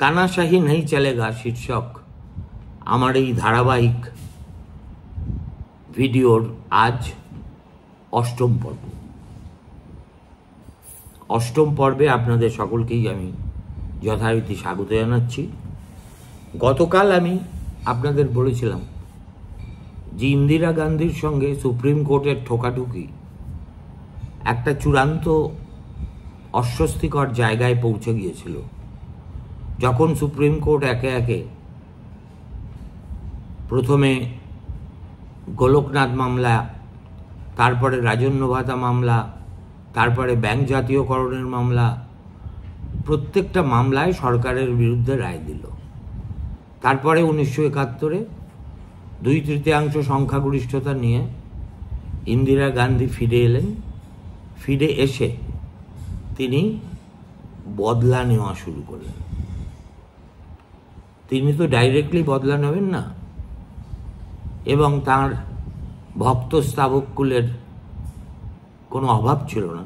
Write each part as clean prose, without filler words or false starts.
तानाशाही नहीं चलेगा शीर्षक আমার এই ধারাবাহিক ভিডিওর আজ অষ্টম পর্ব। অষ্টম পর্বে আপনাদের সকলকেই আমি যথারীতি স্বাগত জানাচ্ছি। গতকাল আমি আপনাদের বলেছিলাম যে ইন্দিরা গান্ধীর সঙ্গে সুপ্রিম কোর্টের ঠোকাঠুকি একটা চূড়ান্ত অস্বস্তিকর জায়গায় পৌঁছে গিয়েছিল, যখন সুপ্রিম কোর্ট একে একে প্রথমে গোলকনাথ মামলা, তারপরে রাজন্য ভাতা মামলা, তারপরে ব্যাংক জাতীয়করণের মামলা, প্রত্যেকটা মামলায় সরকারের বিরুদ্ধে রায় দিল। তারপরে 1971-এ 2/3 সংখ্যাগরিষ্ঠতা নিয়ে ইন্দিরা গান্ধী ফিরে এলেন। ফিরে এসে তিনি বদলা নেওয়া শুরু করলেন। তিনি তো ডাইরেক্টলি বদলা নেবেন না, এবং তার ভক্ত স্তাবককুলের কোনো অভাব ছিল না।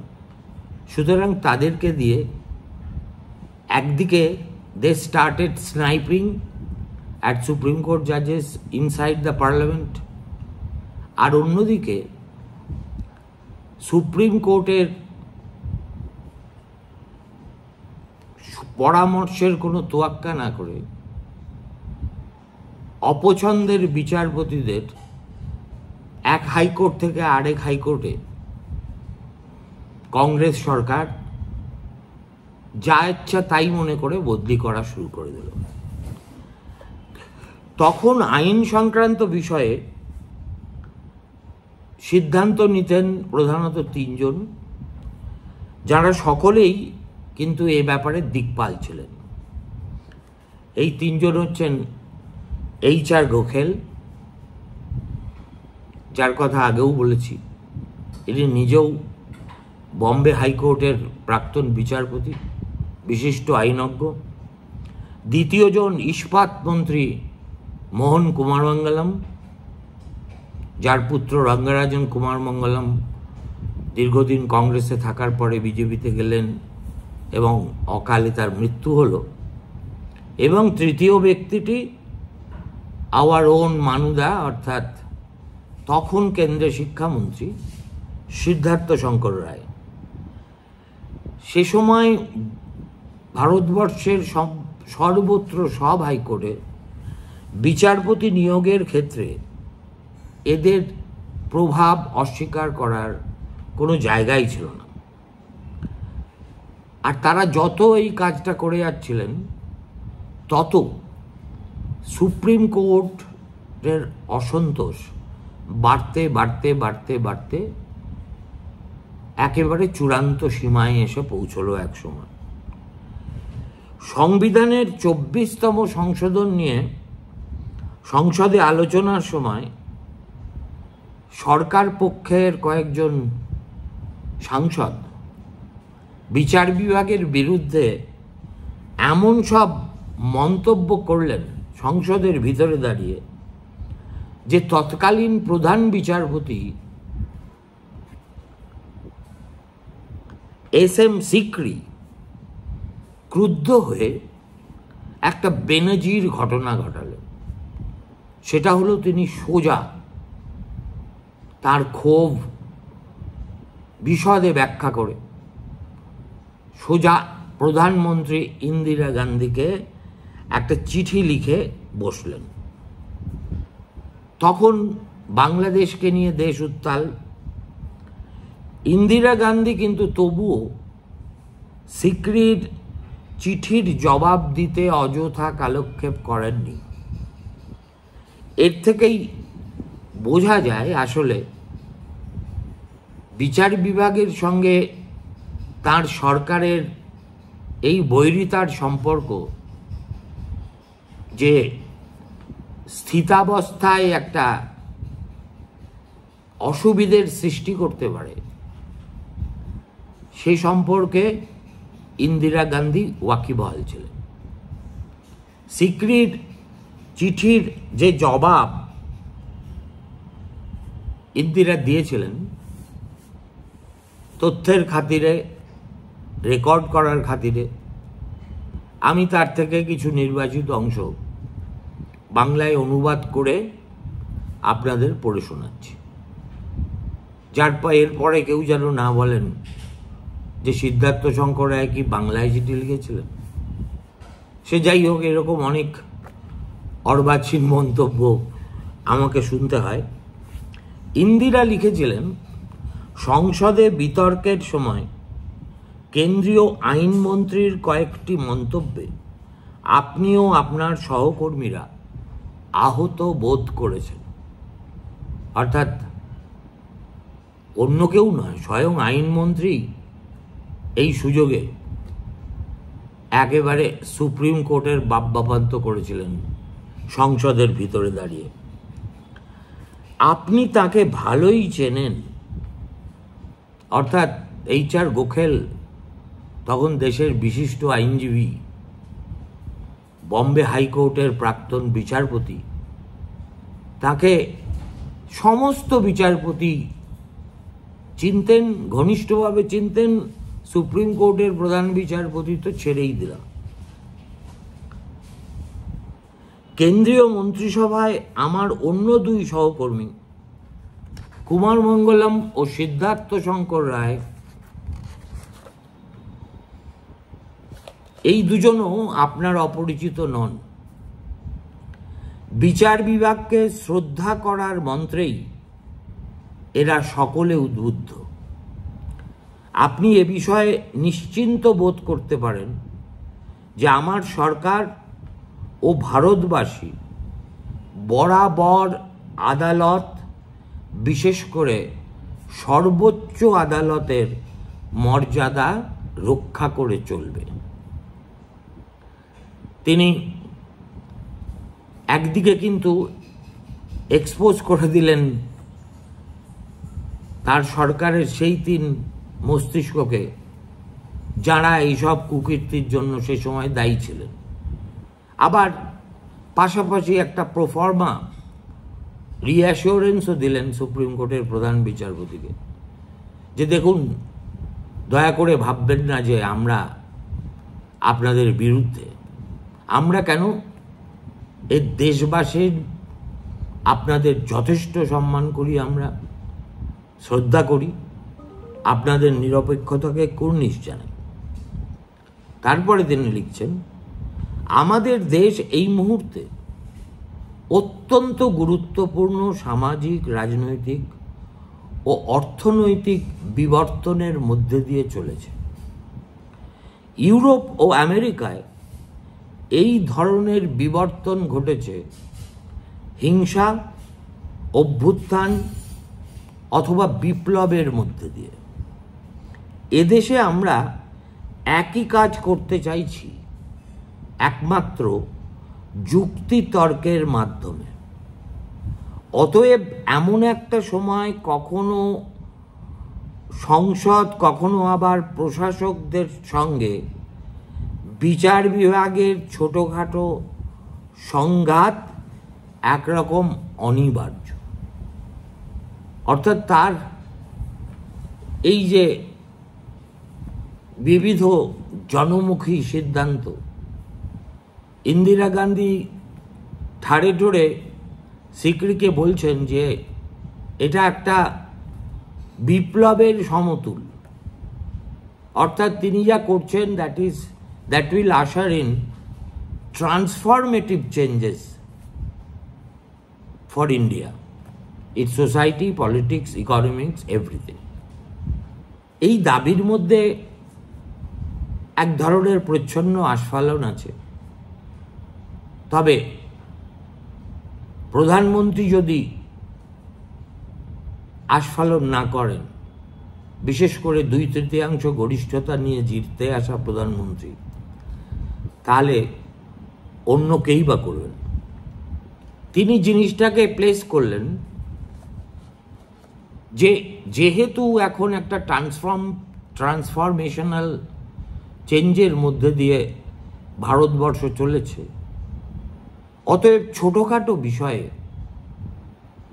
সুতরাং তাদেরকে দিয়ে একদিকে they started sniping at supreme court জাজেস ইনসাইড দ্য পার্লামেন্ট, আর অন্যদিকে সুপ্রিম কোর্টের পরামর্শের কোনো তোয়াক্কা না করে অপছন্দের বিচারপতিদের এক হাইকোর্ট থেকে আরেক হাইকোর্টে কংগ্রেস সরকার যা ইচ্ছা তাই মনে করে বদলি করা শুরু করে দিল। তখন আইন সংক্রান্ত বিষয়ে সিদ্ধান্ত নিতেন প্রধানত 3 জন, যারা সকলেই কিন্তু এ ব্যাপারে দিকপাল ছিলেন। এই 3 জন হচ্ছেন HR গোখেল, যার কথা আগেও বলেছি। ইনি নিজেও বম্বে হাইকোর্টের প্রাক্তন বিচারপতি, বিশিষ্ট আইনজ্ঞ। দ্বিতীয় জন ইস্পাত মন্ত্রী মোহন কুমার মঙ্গলম, যার পুত্র রঙ্গরাজন কুমার মঙ্গলম দীর্ঘদিন কংগ্রেসে থাকার পরে বিজেপিতে গেলেন এবং অকালে তার মৃত্যু হলো। এবং তৃতীয় ব্যক্তিটি আওয়ার ওন মানুদা, অর্থাৎ তখন কেন্দ্রীয় শিক্ষামন্ত্রী সিদ্ধার্থ শঙ্কর রায়। সে সময় ভারতবর্ষের সর্বত্র সব হাইকোর্টে বিচারপতি নিয়োগের ক্ষেত্রে এদের প্রভাব অস্বীকার করার কোনো জায়গাই ছিল না। আর তারা যত এই কাজটা করে যাচ্ছিলেন, তত সুপ্রিম কোর্টের অসন্তোষ বাড়তে বাড়তে বাড়তে বাড়তে একেবারে চূড়ান্ত সীমায় এসে পৌঁছলো এক সময়। সংবিধানের 24তম সংশোধন নিয়ে সংসদে আলোচনার সময় সরকার পক্ষের কয়েকজন সাংসদ বিচার বিভাগের বিরুদ্ধে এমন সব মন্তব্য করলেন সংসদের ভিতরে দাঁড়িয়ে, যে তৎকালীন প্রধান বিচারপতি SM সিকরি ক্রুদ্ধ হয়ে একটা বেনজির ঘটনা ঘটালেন। সেটা হলো তিনি সোজা তার ক্ষোভ বিশদে ব্যাখ্যা করে সোজা প্রধানমন্ত্রী ইন্দিরা গান্ধীকে একটা চিঠি লিখে বসলেন। তখন বাংলাদেশকে নিয়ে দেশ উত্তাল। ইন্দিরা গান্ধী কিন্তু তবুও সিকরির চিঠির জবাব দিতে অযথা কালক্ষেপ করেননি। এর থেকেই বোঝা যায় আসলে বিচার বিভাগের সঙ্গে তার সরকারের এই বৈরিতার সম্পর্ক যে স্থিতাবস্থায় একটা অসুবিধের সৃষ্টি করতে পারে, সেই সম্পর্কে ইন্দিরা গান্ধী ওয়াকিবহাল ছিলেন। সিকরির চিঠির যে জবাব ইন্দিরা দিয়েছিলেন, তথ্যের খাতিরে, রেকর্ড করার খাতিরে, আমি তার থেকে কিছু নির্বাচিত অংশ বাংলায় অনুবাদ করে আপনাদের পড়ে শোনাচ্ছি, এরপরে কেউ যেন না বলেন যে সিদ্ধার্থ শঙ্কর রায় কি বাংলায় চিঠি লিখেছিলেন। সে যাই হোক, এরকম অনেক অর্বাচীন মন্তব্য আমাকে শুনতে হয়। ইন্দিরা লিখেছিলেন, সংসদে বিতর্কের সময় কেন্দ্রীয় আইনমন্ত্রীর কয়েকটি মন্তব্যে আপনিও আপনার সহকর্মীরা আহত বোধ করেছেন। অর্থাৎ অন্য কেউ নয়, স্বয়ং আইনমন্ত্রী এই সুযোগে একেবারে সুপ্রিম কোর্টের বাপ্পান্ত করেছিলেন সংসদের ভিতরে দাঁড়িয়ে। আপনি তাকে ভালোই চেনেন। অর্থাৎ HR গোখেল তখন দেশের বিশিষ্ট আইনজীবী, বম্বে হাইকোর্টের প্রাক্তন বিচারপতি। তাকে সমস্ত বিচারপতি চিনতেন, ঘনিষ্ঠভাবে চিনতেন। সুপ্রিম কোর্টের প্রধান বিচারপতি তো ছেড়েই দিলাম। কেন্দ্রীয় মন্ত্রিসভায় আমার অন্য দুই সহকর্মী কুমার মঙ্গলম ও সিদ্ধার্থ শঙ্কর রায়, এই দুজনও আপনার অপরিচিত নন। বিচার বিভাগকে শ্রদ্ধা করার মন্ত্রেই এরা সকলে উদ্বুদ্ধ। আপনি এ বিষয়ে নিশ্চিন্ত বোধ করতে পারেন যে আমার সরকার ও ভারতবাসী বরাবর আদালত, বিশেষ করে সর্বোচ্চ আদালতের মর্যাদা রক্ষা করে চলবে। তিনি একদিকে কিন্তু এক্সপোজ করে দিলেন তার সরকারের সেই 3 মস্তিষ্ককে যারা এইসব কুকীর্তির জন্য সে সময় দায়ী ছিলেন। আবার পাশাপাশি একটা প্রফর্মা রিঅ্যাসিওরেন্সও দিলেন সুপ্রিম কোর্টের প্রধান বিচারপতিকে, যে দেখুন, দয়া করে ভাববেন না যে আমরা আপনাদের বিরুদ্ধে। আমরা কেন, এই দেশবাসীর আপনাদের যথেষ্ট সম্মান করি, আমরা শ্রদ্ধা করি, আপনাদের নিরপেক্ষতাকে কুর্নিশ জানাই। তারপরে তিনি লিখছেন, আমাদের দেশ এই মুহূর্তে অত্যন্ত গুরুত্বপূর্ণ সামাজিক, রাজনৈতিক ও অর্থনৈতিক বিবর্তনের মধ্যে দিয়ে চলেছে। ইউরোপ ও আমেরিকায় এই ধরনের বিবর্তন ঘটেছে হিংসা, অভ্যুত্থান অথবা বিপ্লবের মধ্যে দিয়ে। এদেশে আমরা একই কাজ করতে চাইছি, একমাত্র যুক্তিতর্কের মাধ্যমে। অতএব এমন একটা সময় কখনো সংসদ, কখনো আবার প্রশাসকদের সঙ্গে বিচার বিভাগের ছোটখাটো সংঘাত একরকম অনিবার্য। অর্থাৎ তার এই যে বিবিধ জনমুখী সিদ্ধান্ত, ইন্দিরা গান্ধী ঠাড়ে ঠোড়ে সিকরিকে বলছেন যে এটা একটা বিপ্লবের সমতুল। অর্থাৎ তিনি যা করছেন that will usher in transformative changes for India, its society, politics, economics, everything. এই দাবির মধ্যে এক ধরনের প্রচ্ছন্ন আস্ফালন আছে। তবে প্রধানমন্ত্রী যদি আস্ফালন না করেন, বিশেষ করে 2/3 গরিষ্ঠতা নিয়ে জিততে আসা প্রধানমন্ত্রী, তাহলে অন্য কেই বা করবেন। তিনি জিনিসটাকে প্লেস করলেন যে যেহেতু এখন একটা ট্রান্সফরমেশনাল চেঞ্জের মধ্যে দিয়ে ভারতবর্ষ চলেছে, অতএব ছোটোখাটো বিষয়ে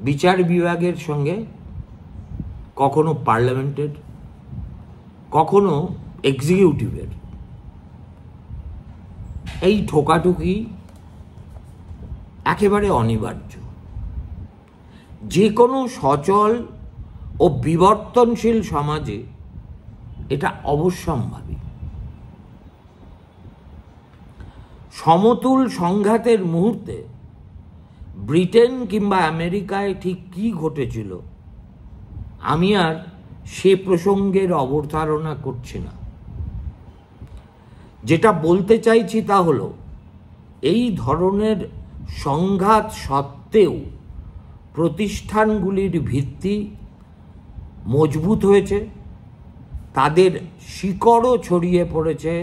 বিচার বিভাগের সঙ্গে কখনো পার্লামেন্টের, কখনো এক্সিকিউটিভের এই ঠোকাঠুকি একেবারে অনিবার্য। যে কোনো সচল ও বিবর্তনশীল সমাজে এটা অবশ্যম্ভাবী। সমতুল সংঘাতের মুহূর্তে ব্রিটেন কিংবা আমেরিকায় ঠিক কি ঘটেছিল আমি আর সে প্রসঙ্গের অবতারণা করছি না। যেটা বলতে চাইছি তা হলো, এই ধরনের সংঘাত সত্ত্বেও প্রতিষ্ঠানগুলির ভিত্তি মজবুত হয়েছে, তাদের শিকড়ও ছড়িয়ে পড়েছে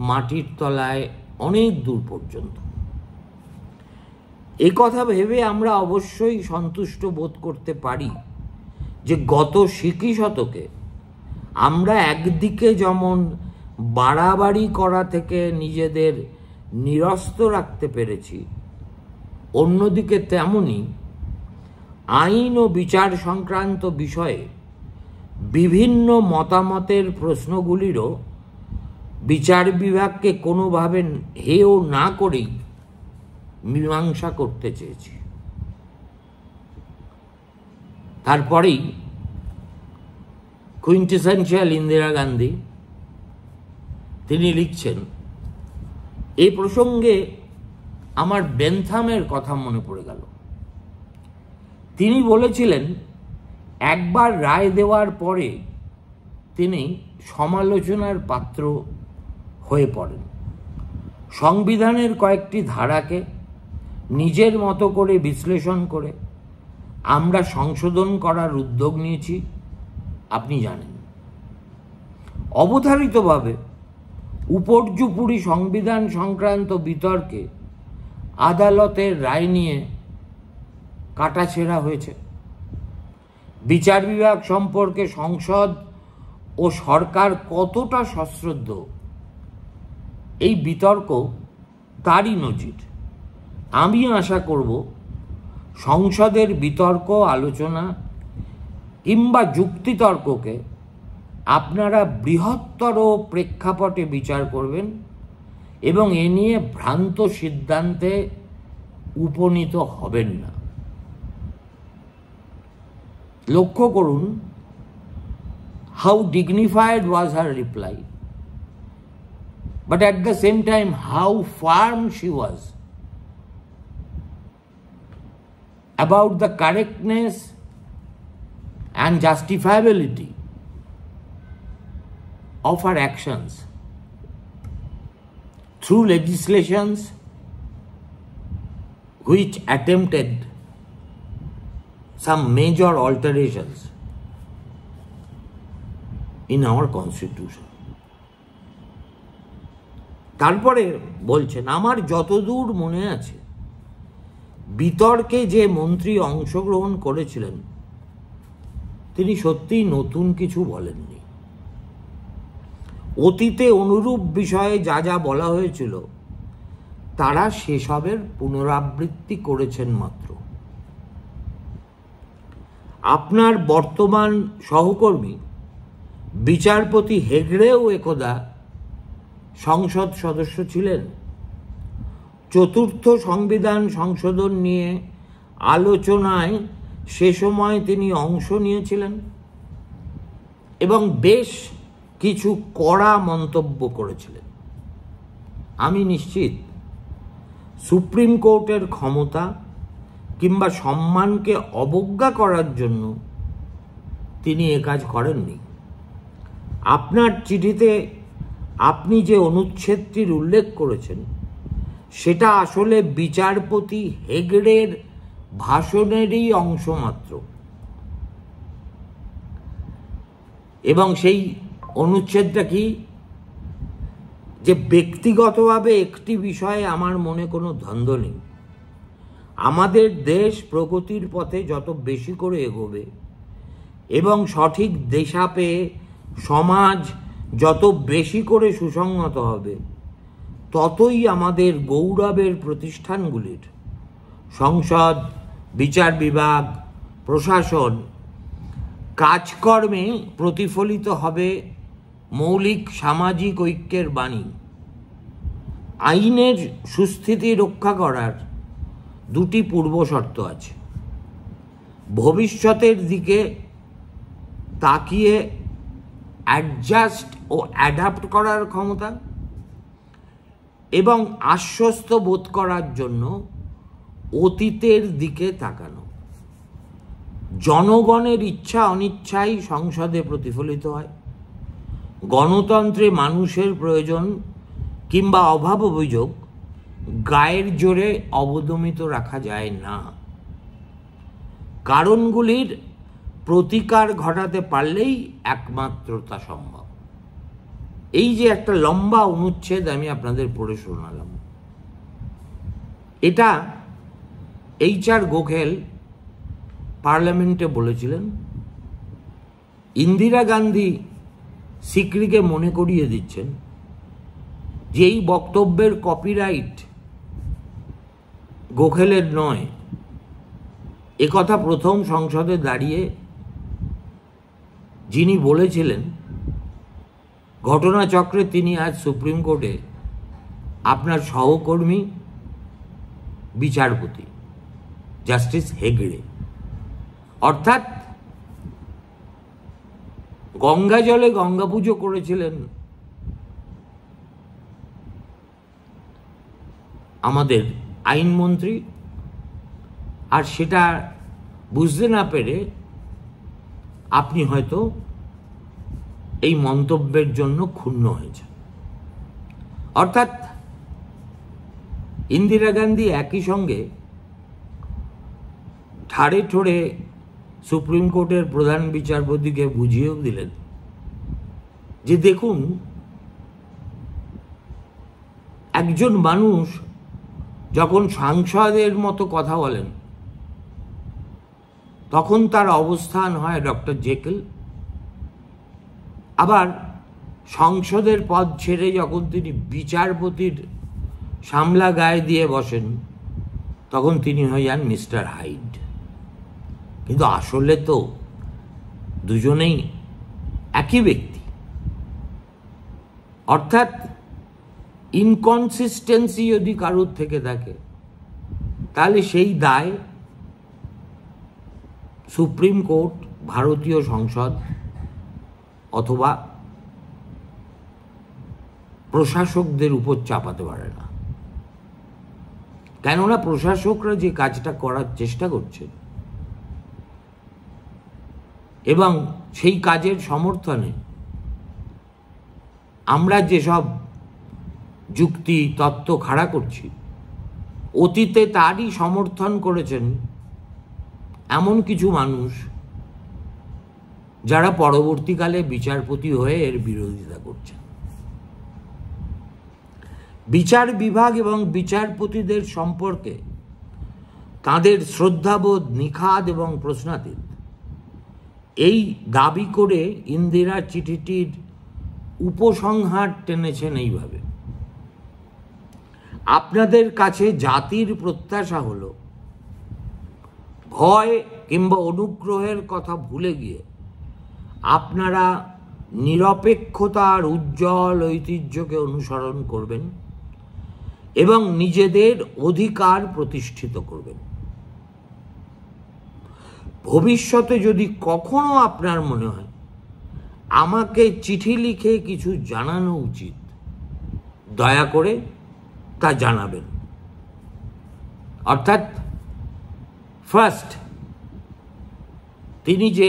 মাটির তলায় অনেক দূর পর্যন্ত। এ কথা ভেবে আমরা অবশ্যই সন্তুষ্ট বোধ করতে পারি যে গত শতকে আমরা একদিকে যেমন বাড়াবাড়ি করা থেকে নিজেদের নিরস্ত রাখতে পেরেছি, অন্যদিকে তেমনি আইন ও বিচার সংক্রান্ত বিষয়ে বিভিন্ন মতামতের প্রশ্নগুলিরও বিচার বিভাগকে কোনোভাবে হেয় না করেই মীমাংসা করতে চেয়েছি। তারপরেই কুইন্টেসেনশিয়াল ইন্দিরা গান্ধী, তিনি লিখছেন, এই প্রসঙ্গে আমার বেনথামের কথা মনে পড়ে গেল। তিনি বলেছিলেন, একবার রায় দেওয়ার পরে তিনি সমালোচনার পাত্র হয়ে পড়েন। সংবিধানের কয়েকটি ধারাকে নিজের মতো করে বিশ্লেষণ করে আমরা সংশোধন করার উদ্যোগ নিয়েছি, আপনি জানেন। অবধারিতভাবে উপর্যুপুরি সংবিধান সংক্রান্ত বিতর্কে আদালতের রায় নিয়ে কাটাছেঁড়া হয়েছে। বিচার বিভাগ সম্পর্কে সংসদ ও সরকার কতটা সশ্রদ্ধ, এই বিতর্ক তারই নজির। আমি আশা করব সংসদের বিতর্ক, আলোচনা কিংবা যুক্তিতর্ককে আপনারা বৃহত্তর প্রেক্ষাপটে বিচার করবেন এবং এ নিয়ে ভ্রান্ত সিদ্ধান্তে উপনীত হবেন না। লক্ষ্য করুন, how dignified was her reply, but at the same time how firm she was about the correctness and justifiability of her actions through legislations which attempted some major alterations in our constitution. তারপরে বলছেন, আমার যতদূর মনে আছে বিতর্কে যে মন্ত্রী অংশগ্রহণ করেছিলেন তিনি সত্যিই নতুন কিছু বলেননি। অতীতে অনুরূপ বিষয়ে যা যা বলা হয়েছিল তারা সেসবের পুনরাবৃত্তি করেছেন মাত্র। আপনার বর্তমান সহকর্মী বিচারপতি হেগড়েও একদা সংসদ সদস্য ছিলেন। চতুর্থ সংবিধান সংশোধন নিয়ে আলোচনায় সে সময় তিনি অংশ নিয়েছিলেন এবং বেশ কিছু কড়া মন্তব্য করেছিলেন। আমি নিশ্চিত সুপ্রিম কোর্টের ক্ষমতা কিংবা সম্মানকে অবজ্ঞা করার জন্য তিনি এ কাজ করেননি। আপনার চিঠিতে আপনি যে অনুচ্ছেদটির উল্লেখ করেছেন সেটা আসলে বিচারপতি হেগড়ের ভাষণেরই অংশ মাত্র, এবং সেই অনুচ্ছেদটা কি, যে ব্যক্তিগতভাবে একটি বিষয়ে আমার মনে কোনো দ্বন্দ্ব নেই। আমাদের দেশ প্রগতির পথে যত বেশি করে এগোবে এবং সঠিক দিশা পেয়ে সমাজ যত বেশি করে সুসংহত হবে, ততই আমাদের গৌরবের প্রতিষ্ঠানগুলির সংসদ, বিচার বিভাগ, প্রশাসন কাজকর্মে প্রতিফলিত হবে মৌলিক সামাজিক ঐক্যের বাণী। আইনের সুস্থিতি রক্ষা করার দুটি পূর্ব শর্ত আছে: ভবিষ্যতের দিকে তাকিয়ে অ্যাডজাস্ট ও অ্যাডাপ্ট করার ক্ষমতা, এবং আশ্বস্ত বোধ করার জন্য অতীতের দিকে তাকানো। জনগণের ইচ্ছা অনিচ্ছাই সংসদে প্রতিফলিত হয়। গণতন্ত্রে মানুষের প্রয়োজন কিংবা অভাব অভিযোগ গায়ের জোরে অবদমিত রাখা যায় না। কারণগুলির প্রতিকার ঘটাতে পারলেই একমাত্র তা সম্ভব। এই যে একটা লম্বা অনুচ্ছেদ আমি আপনাদের পড়ে শোনালাম, এটা HR গোখেল পার্লামেন্টে বলেছিলেন। ইন্দিরা গান্ধী সিকরিকে মনে করিয়ে দিচ্ছেন যে এই বক্তব্যের কপিরাইট গোখেলের নয়। একথা প্রথম সংসদে দাঁড়িয়ে যিনি বলেছিলেন, ঘটনাচক্রে তিনি আজ সুপ্রিম কোর্টে আপনার সহকর্মী বিচারপতি জাস্টিস হেগড়ে। অর্থাৎ গঙ্গা জলে গঙ্গা পুজো করেছিলেন আমাদের আইনমন্ত্রী, আর সেটা বুঝতে না পেরে আপনি হয়তো এই মন্তব্যের জন্য ক্ষুণ্ণ হয়েছে। অর্থাৎ ইন্দিরা গান্ধী একই সঙ্গে ঠাড়ে ঠোড়ে সুপ্রিম কোর্টের প্রধান বিচারপতিকে বুঝিয়েও দিলেন যে দেখুন, একজন মানুষ যখন সাংসদের মতো কথা বলেন তখন তার অবস্থান হয় ডক্টর জেকেল, আবার সংসদের পদ ছেড়ে যখন তিনি বিচারপতির সামলা গায়ে দিয়ে বসেন তখন তিনি হয়ে যান মিস্টার হাইড। কিন্তু আসলে তো দুজনেই একই ব্যক্তি। অর্থাৎ ইনকনসিস্টেন্সি যদি কারোর থেকে থাকে তাহলে সেই দায় সুপ্রিম কোর্ট, ভারতীয় সংসদ অথবা প্রশাসকদের উপর চাপাতে পারে না। কেননা প্রশাসকরা যে কাজটা করার চেষ্টা করছে এবং সেই কাজের সমর্থনে আমরা যেসব যুক্তি তত্ত্ব খাড়া করছি, অতীতে তারই সমর্থন করেছেন এমন কিছু মানুষ যারা পরবর্তীকালে বিচারপতি হয়ে এর বিরোধিতা করছেন। বিচার বিভাগ এবং বিচারপতিদের সম্পর্কে তাদের শ্রদ্ধাবোধ নিখাদ এবং প্রশ্নাতীত, এই দাবি করে ইন্দিরা চিঠিটির উপসংহার টেনেছেন এইভাবে: আপনাদের কাছে জাতির প্রত্যাশা হলো ভয় কিংবা অনুগ্রহের কথা ভুলে গিয়ে আপনারা নিরপেক্ষতার উজ্জ্বল ঐতিহ্যকে অনুসরণ করবেন এবং নিজেদের অধিকার প্রতিষ্ঠিত করবেন। ভবিষ্যতে যদি কখনো আপনার মনে হয় আমাকে চিঠি লিখে কিছু জানানো উচিত, দয়া করে তা জানাবেন। অর্থাৎ ফার্স্ট, তিনি যে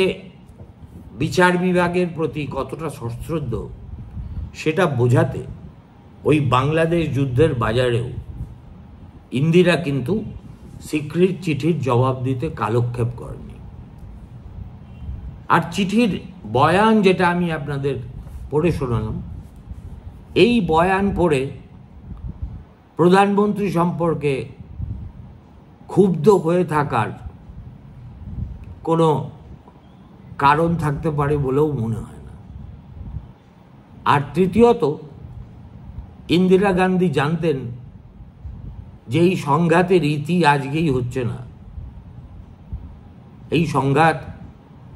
বিচার বিভাগের প্রতি কতটা সশ্রদ্ধ সেটা বোঝাতে ওই বাংলাদেশ যুদ্ধের বাজারেও ইন্দিরা কিন্তু সিক্রির চিঠির জবাব দিতে কালক্ষেপ করেনি। আর চিঠির বয়ান যেটা আমি আপনাদের পড়ে শোনালাম, এই বয়ান পড়ে প্রধানমন্ত্রী সম্পর্কে ক্ষুব্ধ হয়ে থাকার কোনো কারণ থাকতে পারে বলেও মনে হয় না। আর তৃতীয়ত, ইন্দিরা গান্ধী জানতেন যে এই সংঘাতের ইতি আজকেই হচ্ছে না, এই সংঘাত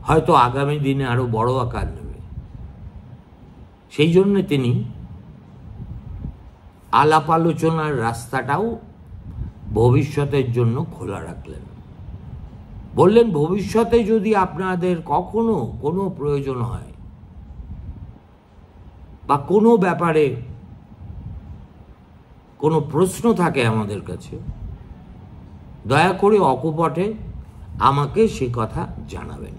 হয়তো আগামী দিনে আরো বড় আকার নেবে। সেই জন্য তিনি আলাপ আলোচনার রাস্তাটাও ভবিষ্যতের জন্য খোলা রাখলেন। বললেন, ভবিষ্যতে যদি আপনাদের কখনো কোনো প্রয়োজন হয় বা কোনো ব্যাপারে কোনো প্রশ্ন থাকে আমাদের কাছে, দয়া করে অকপটে আমাকে সে কথা জানাবেন।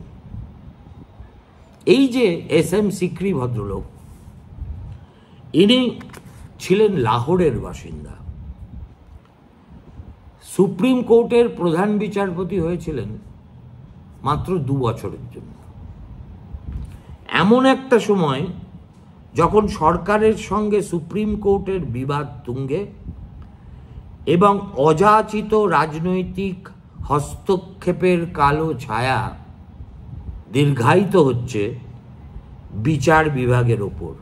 এই যে এস এম সিকরি ভদ্রলোক, ইনি ছিলেন লাহোরের বাসিন্দা। সুপ্রিম কোর্টের প্রধান বিচারপতি হয়েছিলেন মাত্র 2 বছরের জন্য। এমন একটা সময় যখন সরকারের সঙ্গে সুপ্রিম কোর্টের বিবাদ তুঙ্গে এবং অযাচিত রাজনৈতিক হস্তক্ষেপের কালো ছায়া দীর্ঘায়িত হচ্ছে বিচার বিভাগের ওপর।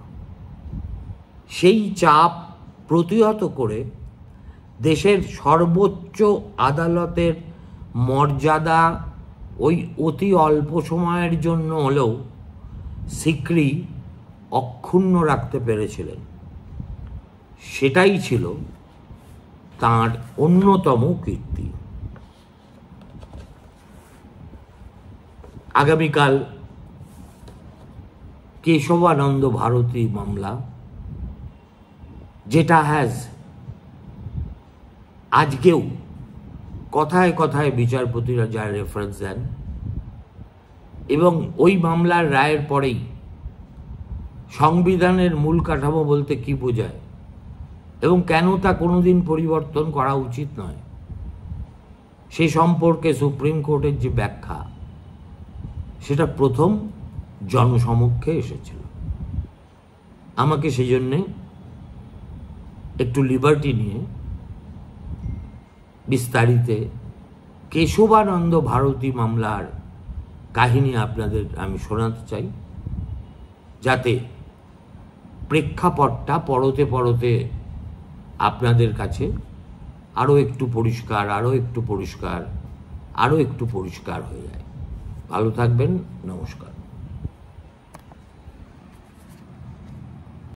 সেই চাপ প্রতিহত করে দেশের সর্বোচ্চ আদালতের মর্যাদা ওই অতি অল্প সময়ের জন্য হলেও সিকরি অক্ষুণ্ণ রাখতে পেরেছিলেন। সেটাই ছিল তাঁর অন্যতম কীর্তি। আগামীকাল কেশবানন্দ ভারতী মামলা, যেটা আজকেও কথায় কথায় বিচারপতিরা যা রেফারেন্স দেন, এবং ওই মামলার রায়ের পরেই সংবিধানের মূল কাঠামো বলতে কি বোঝায় এবং কেন তা কোনোদিন পরিবর্তন করা উচিত নয়, সে সম্পর্কে সুপ্রিম কোর্টের যে ব্যাখ্যা, সেটা প্রথম জনসমক্ষে এসেছিল। আমাকে সেই জন্যে একটু লিবার্টি নিয়ে বিস্তারিত কেশবানন্দ ভারতী মামলার কাহিনী আপনাদের আমি শোনাতে চাই, যাতে প্রেক্ষাপটটা পরতে পরতে আপনাদের কাছে আরও একটু পরিষ্কার হয়ে যায়। ভালো থাকবেন, নমস্কার।